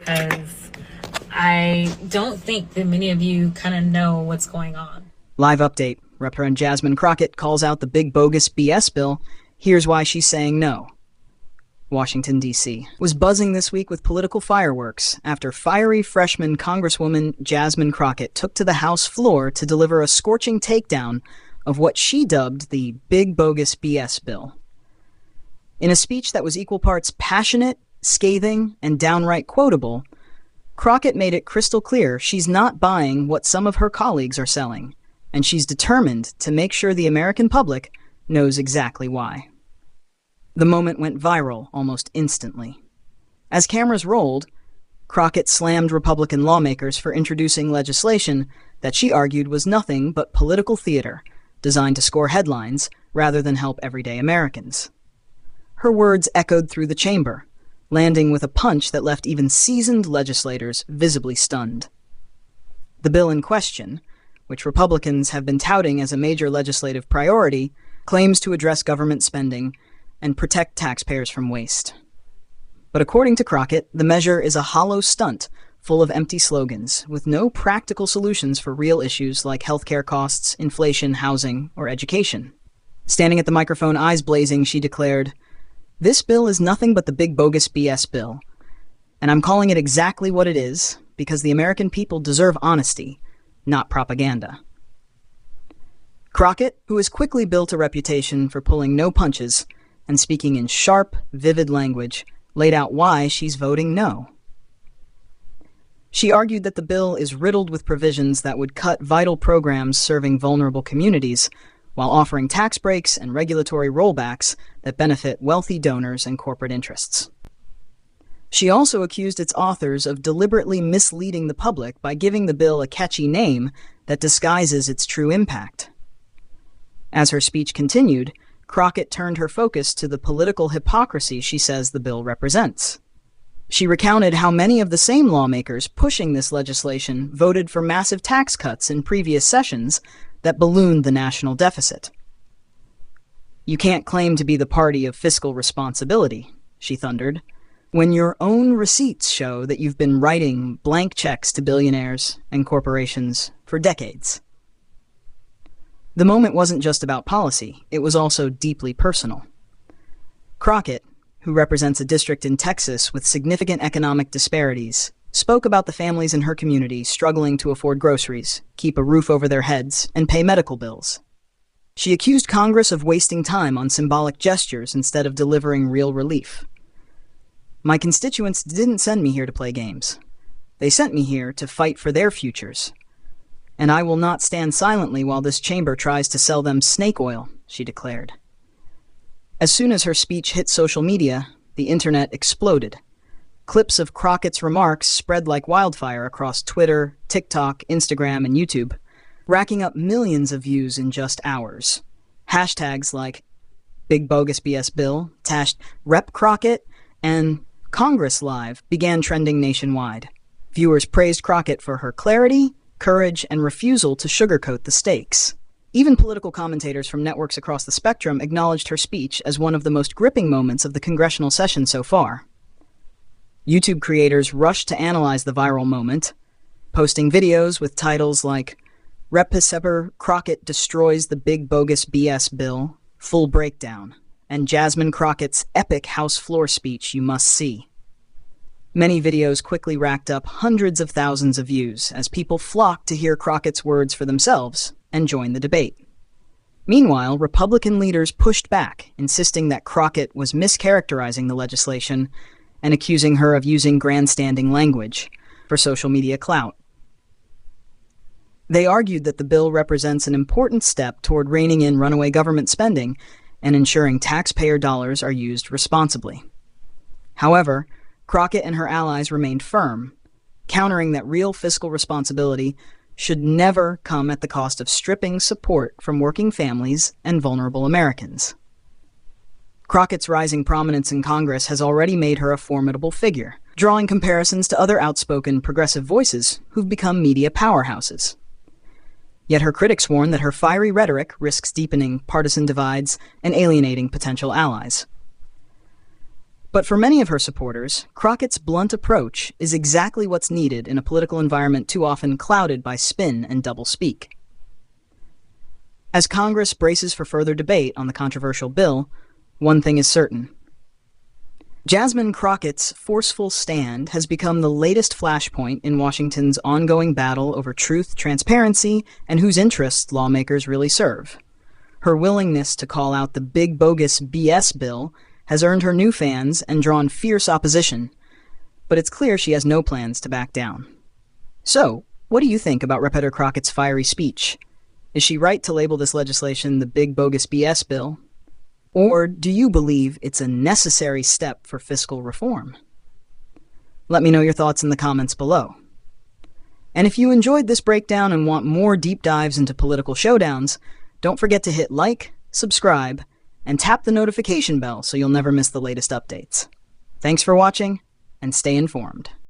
because I don't think that many of you kind of know what's going on. Live update. Representative Jasmine Crockett calls out the big bogus BS bill. Here's why she's saying no. Washington, D.C. was buzzing this week with political fireworks after fiery freshman Congresswoman Jasmine Crockett took to the House floor to deliver a scorching takedown of what she dubbed the big bogus BS bill. In a speech that was equal parts passionate, scathing, and downright quotable, Crockett made it crystal clear she's not buying what some of her colleagues are selling, and she's determined to make sure the American public knows exactly why. The moment went viral almost instantly. As cameras rolled, Crockett slammed Republican lawmakers for introducing legislation that she argued was nothing but political theater, designed to score headlines rather than help everyday Americans. Her words echoed through the chamber, landing with a punch that left even seasoned legislators visibly stunned. The bill in question, which Republicans have been touting as a major legislative priority, claims to address government spending and protect taxpayers from waste. But according to Crockett, the measure is a hollow stunt full of empty slogans, with no practical solutions for real issues like healthcare costs, inflation, housing, or education. Standing at the microphone, eyes blazing, she declared, "This bill is nothing but the big bogus BS bill, and I'm calling it exactly what it is because the American people deserve honesty, not propaganda." Crockett, who has quickly built a reputation for pulling no punches and speaking in sharp, vivid language, laid out why she's voting no. She argued that the bill is riddled with provisions that would cut vital programs serving vulnerable communities while offering tax breaks and regulatory rollbacks that benefit wealthy donors and corporate interests. She also accused its authors of deliberately misleading the public by giving the bill a catchy name that disguises its true impact. As her speech continued, Crockett turned her focus to the political hypocrisy she says the bill represents. She recounted how many of the same lawmakers pushing this legislation voted for massive tax cuts in previous sessions that ballooned the national deficit. "You can't claim to be the party of fiscal responsibility," she thundered, "when your own receipts show that you've been writing blank checks to billionaires and corporations for decades." The moment wasn't just about policy, it was also deeply personal. Crockett, who represents a district in Texas with significant economic disparities, spoke about the families in her community struggling to afford groceries, keep a roof over their heads, and pay medical bills. She accused Congress of wasting time on symbolic gestures instead of delivering real relief. "My constituents didn't send me here to play games. They sent me here to fight for their futures. And I will not stand silently while this chamber tries to sell them snake oil," she declared. As soon as her speech hit social media, the internet exploded. Clips of Crockett's remarks spread like wildfire across Twitter, TikTok, Instagram, and YouTube, racking up millions of views in just hours. Hashtags like Big Bogus BS Bill, tashed Rep Crockett, and Congress Live began trending nationwide. Viewers praised Crockett for her clarity, courage, and refusal to sugarcoat the stakes. Even political commentators from networks across the spectrum acknowledged her speech as one of the most gripping moments of the congressional session so far. YouTube creators rushed to analyze the viral moment, posting videos with titles like Representative Crockett destroys the big bogus BS bill, full breakdown, and Jasmine Crockett's epic House floor speech you must see. Many videos quickly racked up hundreds of thousands of views as people flocked to hear Crockett's words for themselves and join the debate. Meanwhile, Republican leaders pushed back, insisting that Crockett was mischaracterizing the legislation and accusing her of using grandstanding language for social media clout. They argued that the bill represents an important step toward reining in runaway government spending and ensuring taxpayer dollars are used responsibly. However, Crockett and her allies remained firm, countering that real fiscal responsibility should never come at the cost of stripping support from working families and vulnerable Americans. Crockett's rising prominence in Congress has already made her a formidable figure, drawing comparisons to other outspoken progressive voices who've become media powerhouses. Yet her critics warn that her fiery rhetoric risks deepening partisan divides and alienating potential allies. But for many of her supporters, Crockett's blunt approach is exactly what's needed in a political environment too often clouded by spin and doublespeak. As Congress braces for further debate on the controversial bill, one thing is certain. Jasmine Crockett's forceful stand has become the latest flashpoint in Washington's ongoing battle over truth, transparency, and whose interests lawmakers really serve. Her willingness to call out the big bogus BS bill has earned her new fans and drawn fierce opposition, but it's clear she has no plans to back down. So, what do you think about Rep. Crockett's fiery speech? Is she right to label this legislation the big bogus BS bill? Or do you believe it's a necessary step for fiscal reform? Let me know your thoughts in the comments below. And if you enjoyed this breakdown and want more deep dives into political showdowns, don't forget to hit like, subscribe, and tap the notification bell so you'll never miss the latest updates. Thanks for watching, and stay informed.